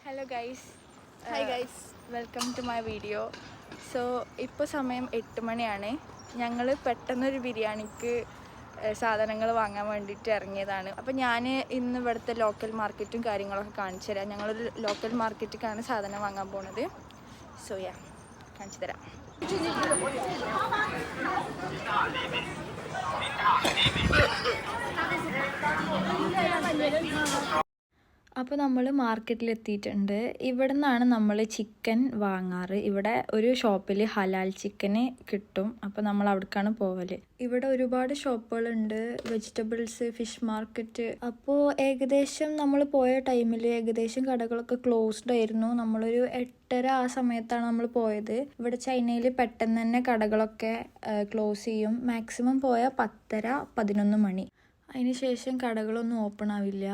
Hello guys, hi guys, welcome to my video. So ഇപ്പോൾ സമയം 8 മണിയാണ്. ഞങ്ങൾ പെട്ടെന്നൊരു ബിരിയാണിക്ക് സാധനങ്ങൾ വാങ്ങാൻ വേണ്ടിയിട്ട് ഇറങ്ങിയതാണ്. അപ്പോൾ ഞാൻ ഇന്ന് ഇവിടുത്തെ ലോക്കൽ മാർക്കറ്റും കാര്യങ്ങളൊക്കെ കാണിച്ചു തരാം. ഞങ്ങളൊരു ലോക്കൽ മാർക്കറ്റിലേക്കാണ് സാധനം വാങ്ങാൻ പോണത്. സോ കാണിച്ചു തരാം. അപ്പോൾ നമ്മൾ മാർക്കറ്റിലെത്തിയിട്ടുണ്ട്. ഇവിടെ നിന്നാണ് നമ്മൾ ചിക്കൻ വാങ്ങാറ്. ഇവിടെ ഒരു ഷോപ്പിൽ ഹലാൽ ചിക്കന് കിട്ടും. അപ്പോൾ നമ്മൾ അവിടേക്കാണ് പോവല്. ഇവിടെ ഒരുപാട് ഷോപ്പുകളുണ്ട്, വെജിറ്റബിൾസ്, ഫിഷ് മാർക്കറ്റ്. അപ്പോൾ ഏകദേശം നമ്മൾ പോയ ടൈമിൽ ഏകദേശം കടകളൊക്കെ ക്ലോസ്ഡ് ആയിരുന്നു. നമ്മളൊരു 8:30 ആ സമയത്താണ് നമ്മൾ പോയത്. ഇവിടെ ചൈനയിൽ പെട്ടെന്ന് തന്നെ കടകളൊക്കെ ക്ലോസ് ചെയ്യും. മാക്സിമം പോയാൽ 10:30-11 മണി. അതിനുശേഷം കടകളൊന്നും ഓപ്പൺ ആവില്ല.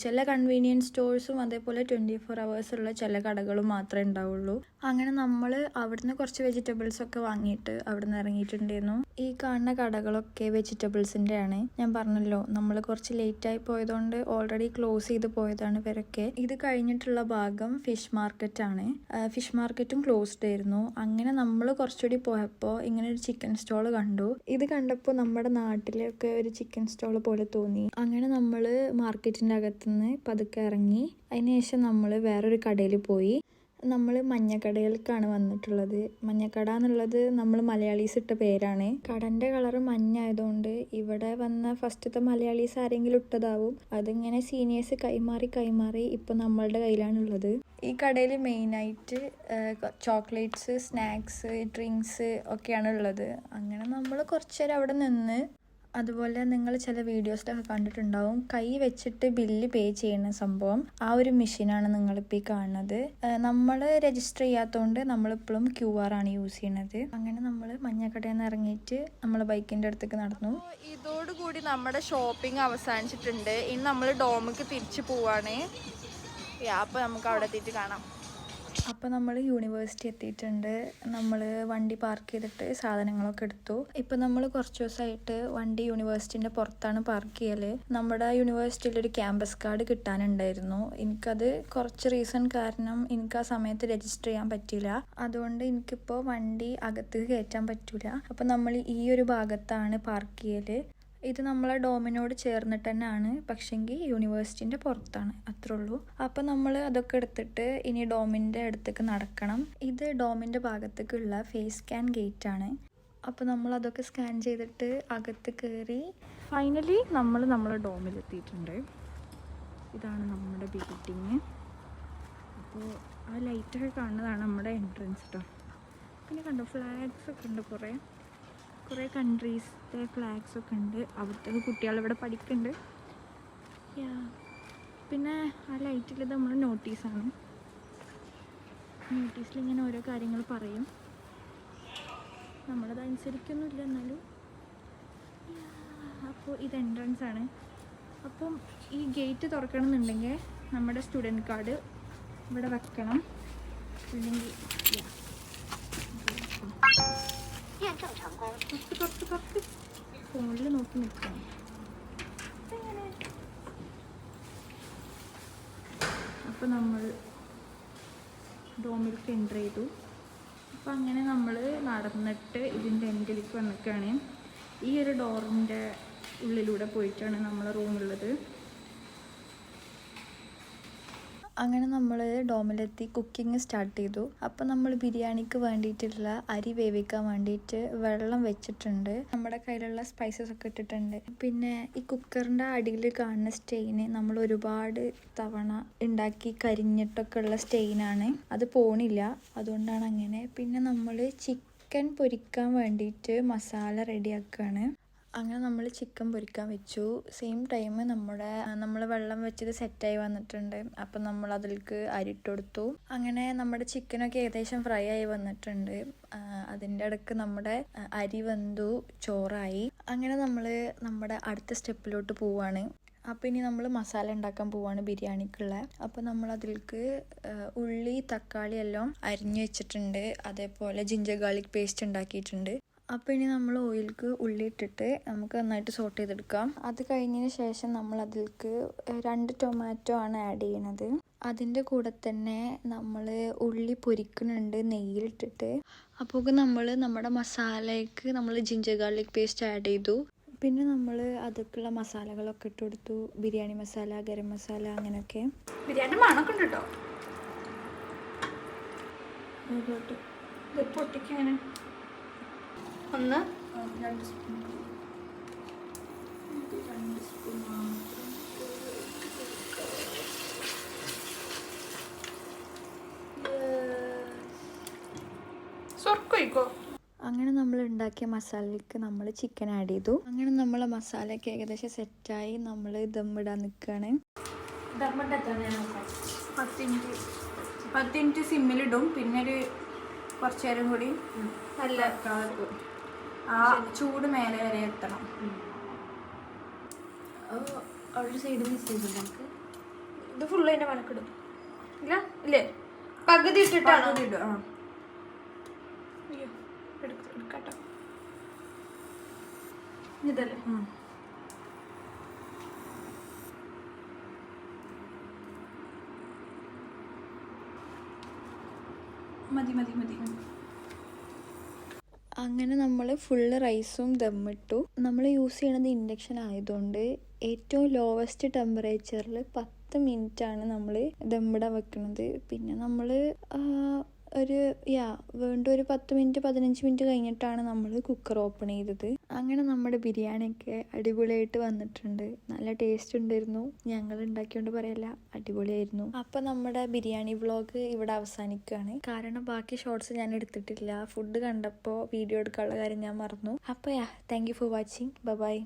ചില കൺവീനിയൻസ് സ്റ്റോഴ്സും അതേപോലെ 24 hours ഉള്ള ചില കടകളും മാത്രമേ ഉണ്ടാവുള്ളൂ. അങ്ങനെ നമ്മൾ അവിടുന്ന് കുറച്ച് വെജിറ്റബിൾസൊക്കെ വാങ്ങിയിട്ട് അവിടുന്ന് ഇറങ്ങിയിട്ടുണ്ടായിരുന്നു. ഈ കാണുന്ന കടകളൊക്കെ വെജിറ്റബിൾസിൻ്റെ ആണ്. ഞാൻ പറഞ്ഞല്ലോ, നമ്മൾ കുറച്ച് ലേറ്റായി പോയതുകൊണ്ട് ഓൾറെഡി ക്ലോസ് ചെയ്ത് പോയതാണ് ഇവരൊക്കെ. ഇത് കഴിഞ്ഞിട്ടുള്ള ഭാഗം ഫിഷ് മാർക്കറ്റാണ്. ഫിഷ് മാർക്കറ്റും ക്ലോസ്ഡ് ആയിരുന്നു. അങ്ങനെ നമ്മൾ കുറച്ചുകൂടി പോയപ്പോൾ ഇങ്ങനെ ഒരു ചിക്കൻ സ്റ്റോൾ കണ്ടു. ഇത് കണ്ടപ്പോൾ നമ്മുടെ നാട്ടിലൊക്കെ ഒരു ചിക്കൻ സ്റ്റോൾ പോലെ തോന്നി. അങ്ങനെ നമ്മൾ മാർക്കറ്റിൻ്റെ അകത്തുനിന്ന് പതുക്കെ ഇറങ്ങി. അതിനുശേഷം നമ്മൾ വേറൊരു കടയിൽ പോയി. നമ്മൾ മഞ്ഞക്കടയിലേക്കാണ് വന്നിട്ടുള്ളത്. മഞ്ഞക്കട എന്നുള്ളത് നമ്മൾ മലയാളീസ് ഇട്ട പേരാണ്. കടൻ്റെ കളറ് മഞ്ഞായതുകൊണ്ട് ഇവിടെ വന്ന ഫസ്റ്റത്തെ മലയാളീസ് ആരെങ്കിലും ഇട്ടതാവും. അതിങ്ങനെ സീനിയേഴ്സ് കൈമാറി ഇപ്പം നമ്മളുടെ കയ്യിലാണുള്ളത്. ഈ കടയിൽ മെയിനായിട്ട് ചോക്ലേറ്റ്സ്, സ്നാക്സ്, ഡ്രിങ്ക്സ് ഒക്കെയാണ് ഉള്ളത്. അങ്ങനെ നമ്മൾ കുറച്ച് നേരം അവിടെ നിന്ന്. അതുപോലെ നിങ്ങൾ ചില വീഡിയോസിലൊക്കെ കണ്ടിട്ടുണ്ടാവും, കൈ വെച്ചിട്ട് ബില്ല് പേ ചെയ്യുന്ന സംഭവം. ആ ഒരു മെഷീനാണ് നിങ്ങളിപ്പോൾ ഈ കാണുന്നത്. നമ്മൾ രജിസ്റ്റർ ചെയ്യാത്തതുകൊണ്ട് നമ്മളിപ്പോഴും QR ആണ് യൂസ് ചെയ്യണത്. അങ്ങനെ നമ്മൾ മഞ്ഞക്കടയിൽ നിന്ന് ഇറങ്ങിയിട്ട് നമ്മൾ ബൈക്കിൻ്റെ അടുത്തേക്ക് നടന്നു. ഇതോടുകൂടി നമ്മുടെ ഷോപ്പിംഗ് അവസാനിച്ചിട്ടുണ്ട്. ഇനി നമ്മൾ ഡോമിക്ക് തിരിച്ചു പോവാണ്. അപ്പോൾ നമുക്ക് അവിടെ എത്തിയിട്ട് കാണാം. അപ്പോൾ നമ്മൾ യൂണിവേഴ്സിറ്റി എത്തിയിട്ടുണ്ട്. നമ്മൾ വണ്ടി പാർക്ക് ചെയ്തിട്ട് സാധനങ്ങളൊക്കെ എടുത്തു. ഇപ്പം നമ്മൾ കുറച്ച് ദിവസമായിട്ട് വണ്ടി യൂണിവേഴ്സിറ്റിൻ്റെ പുറത്താണ് പാർക്ക് ചെയ്യൽ. നമ്മുടെ യൂണിവേഴ്സിറ്റിയിൽ ഒരു ക്യാമ്പസ് കാർഡ് കിട്ടാനുണ്ടായിരുന്നു. എനിക്കത് കുറച്ച് റീസൺ കാരണം എനിക്ക് ആ സമയത്ത് രജിസ്റ്റർ ചെയ്യാൻ പറ്റില്ല. അതുകൊണ്ട് എനിക്കിപ്പോൾ വണ്ടി അകത്തേക്ക് കയറ്റാൻ പറ്റില്ല. അപ്പോൾ നമ്മൾ ഈ ഒരു ഭാഗത്താണ് പാർക്ക് ചെയ്യൽ. ഇത് നമ്മളെ ഡോമിനോട് ചേർന്നിട്ട് തന്നെയാണ്, പക്ഷെങ്കിൽ യൂണിവേഴ്സിറ്റിൻ്റെ പുറത്താണ്, അത്രേ ഉള്ളൂ. അപ്പോൾ നമ്മൾ അതൊക്കെ എടുത്തിട്ട് ഇനി ഡോമിൻ്റെ അടുത്തേക്ക് നടക്കണം. ഇത് ഡോമിൻ്റെ ഭാഗത്തേക്കുള്ള ഫേസ് സ്കാൻ ഗേറ്റ് ആണ്. അപ്പോൾ നമ്മൾ അതൊക്കെ സ്കാൻ ചെയ്തിട്ട് അകത്ത് കയറി ഫൈനലി നമ്മൾ നമ്മളെ ഡോമിലെത്തിയിട്ടുണ്ട്. ഇതാണ് നമ്മുടെ ബിൽഡിങ്. അപ്പോൾ ആ ലൈറ്റൊക്കെ കാണുന്നതാണ് നമ്മുടെ എൻട്രൻസ് കേട്ടോ. പിന്നെ കണ്ടോ, ഫ്ലാഗ്സ് ഒക്കെ ഉണ്ട്, കുറേ കൺട്രീസിൻ്റെ ഫ്ലാഗ്സൊക്കെ ഉണ്ട്. അവിടുത്തെ കുട്ടികളിവിടെ പഠിക്കുന്നുണ്ട്. പിന്നെ ആ ലൈറ്റിൽ ഇത് നമ്മുടെ നോട്ടീസാണ്. നോട്ടീസിൽ ഇങ്ങനെ ഓരോ കാര്യങ്ങൾ പറയും. നമ്മളത് അനുസരിക്കൊന്നുമില്ല, എന്നാലും. അപ്പോൾ ഇത് എൻട്രൻസ് ആണ്. അപ്പം ഈ ഗേറ്റ് തുറക്കണമെന്നുണ്ടെങ്കിൽ നമ്മുടെ സ്റ്റുഡൻറ്റ് കാർഡ് ഇവിടെ വെക്കണം. അല്ലെങ്കിൽ പുറത്ത് ഫോണിൽ നോക്കി നിൽക്കണം. അപ്പോൾ നമ്മൾ ഡോമിലേക്ക് എൻ്റർ ചെയ്തു. അപ്പോൾ അങ്ങനെ നമ്മൾ നടന്നിട്ട് ഇതിൻ്റെ എൻഡിലേക്ക് വന്നിട്ടാണ്. ഈ ഒരു ഡോറിൻ്റെ ഉള്ളിലൂടെ പോയിട്ടാണ് നമ്മളെ റൂമുള്ളത്. അങ്ങനെ നമ്മൾ ഡോമിലെത്തി കുക്കിംഗ് സ്റ്റാർട്ട് ചെയ്തു. അപ്പോൾ നമ്മൾ ബിരിയാണിക്ക് വേണ്ടിയിട്ടുള്ള അരി വേവിക്കാൻ വേണ്ടിയിട്ട് വെള്ളം വെച്ചിട്ടുണ്ട്. നമ്മുടെ കയ്യിലുള്ള സ്പൈസസ് ഒക്കെ ഇട്ടിട്ടുണ്ട്. പിന്നെ ഈ കുക്കറിൻ്റെ അടിയിൽ കാണുന്ന സ്റ്റെയിന് നമ്മൾ ഒരുപാട് തവണ ഉണ്ടാക്കി കരിഞ്ഞിട്ടൊക്കെ ഉള്ള സ്റ്റെയിനാണ്. അത് പോണില്ല, അതുകൊണ്ടാണ് അങ്ങനെ. പിന്നെ നമ്മൾ ചിക്കൻ പൊരിക്കാൻ വേണ്ടിയിട്ട് മസാല റെഡിയാക്കുകയാണ്. അങ്ങനെ നമ്മൾ ചിക്കൻ പൊരിക്കാൻ വെച്ചു. സെയിം ടൈം നമ്മൾ വെള്ളം വെച്ചത് സെറ്റായി വന്നിട്ടുണ്ട്. അപ്പം നമ്മൾ അതിലേക്ക് അരിട്ട് കൊടുത്തു. അങ്ങനെ നമ്മുടെ ചിക്കനൊക്കെ ഏകദേശം ഫ്രൈ ആയി വന്നിട്ടുണ്ട്. അതിൻ്റെ ഇടയ്ക്ക് നമ്മുടെ അരി വെന്തു, ചോറായി. അങ്ങനെ നമ്മൾ നമ്മുടെ അടുത്ത സ്റ്റെപ്പിലോട്ട് പോവാണ്. അപ്പോൾ ഇനി നമ്മൾ മസാല ഉണ്ടാക്കാൻ പോവാണ് ബിരിയാണിക്കുള്ള. അപ്പോൾ നമ്മൾ അതിലേക്ക് ഉള്ളി, തക്കാളി എല്ലാം അരിഞ്ഞു വെച്ചിട്ടുണ്ട്. അതേപോലെ ജിഞ്ചർ ഗാർലിക് പേസ്റ്റ് ഉണ്ടാക്കിയിട്ടുണ്ട്. അപ്പോൾ ഇനി നമ്മൾ ഓയിലേക്ക് ഉള്ളി ഇട്ടിട്ട് നമുക്ക് നന്നായിട്ട് സോട്ട് ചെയ്തെടുക്കാം. അത് കഴിഞ്ഞതിന് ശേഷം നമ്മൾ അതിലേക്ക് 2 ടൊമാറ്റോ ആണ് ആഡ് ചെയ്യണത്. അതിൻ്റെ കൂടെ തന്നെ നമ്മൾ ഉള്ളി പൊരിക്കുന്നുണ്ട് നെയ്യിലിട്ടിട്ട്. അപ്പോൾ നമ്മൾ നമ്മുടെ മസാലയ്ക്ക് നമ്മൾ ജിഞ്ചർ ഗാർലിക് പേസ്റ്റ് ആഡ് ചെയ്തു. പിന്നെ നമ്മൾ അതൊക്കെയുള്ള മസാലകളൊക്കെ ഇട്ട് കൊടുത്തു. ബിരിയാണി മസാല, ഗരം മസാല, അങ്ങനെയൊക്കെ. ബിരിയാണി മണമൊക്കെ ഉണ്ട് കേട്ടോ. ഇത് പൊട്ടിക്കങ്ങനെ 1 2 സ്പൂൺ. 2 സ്പൂൺ മാത്രം. സൊർക്കൊഴിക്കോ? അങ്ങനെ നമ്മൾ ഉണ്ടാക്കിയ മസാലയ്ക്ക് നമ്മൾ ചിക്കൻ ആഡ് ചെയ്തു. അങ്ങനെ നമ്മളെ മസാലയൊക്കെ ഏകദേശം സെറ്റായി. നമ്മൾ ദമ്മിടാൻ നിൽക്കുകയാണ്. ദമ്മിട്ടെത്താൻ ഞാൻ 10 മിനിറ്റ് സിമ്മിലിടും. പിന്നെ ഒരു കുറച്ച് നേരം കൂടി നല്ല ആ ചൂട് മേലെ വരെ എത്തണം. ഒരു സൈഡ് മിസ് ചെയ്തു നമുക്ക്. ഇത് ഫുള്ള് അതിൻ്റെ മലക്കിടും ഇല്ല ഇല്ലേ? പകുതി ഇട്ടിട്ടാണ് ഇടുക. ആ അയ്യോ എടുക്കട്ടോ. ഇതല്ലേ മതി മതി മതി. അങ്ങനെ നമ്മൾ ഫുള്ള് റൈസും ദമ്മിട്ടു. നമ്മൾ യൂസ് ചെയ്യണത് ഇൻഡക്ഷൻ ആയതുകൊണ്ട് ഏറ്റവും ലോവസ്റ്റ് ടെമ്പറേച്ചറിൽ 10 മിനിറ്റാണ് നമ്മൾ ദമ്മിടാൻ വെക്കുന്നത്. പിന്നെ നമ്മൾ വീണ്ടും ഒരു 10 മിനിറ്റ് 15 മിനിറ്റ് കഴിഞ്ഞിട്ടാണ് നമ്മൾ കുക്കർ ഓപ്പൺ ചെയ്തത്. അങ്ങനെ നമ്മുടെ ബിരിയാണിയൊക്കെ അടിപൊളിയായിട്ട് വന്നിട്ടുണ്ട്. നല്ല ടേസ്റ്റ് ഉണ്ടായിരുന്നു. ഞങ്ങൾ ഉണ്ടാക്കിയോണ്ട് പറയല്ല, അടിപൊളിയായിരുന്നു. അപ്പോൾ നമ്മുടെ ബിരിയാണി വ്ളോഗ് ഇവിടെ അവസാനിക്കുകയാണ്. കാരണം ബാക്കി ഷോർട്സ് ഞാൻ എടുത്തിട്ടില്ല. ഫുഡ് കണ്ടപ്പോൾ വീഡിയോ എടുക്കാനുള്ള കാര്യം ഞാൻ മറന്നു. അപ്പോൾ thank you for watching. By.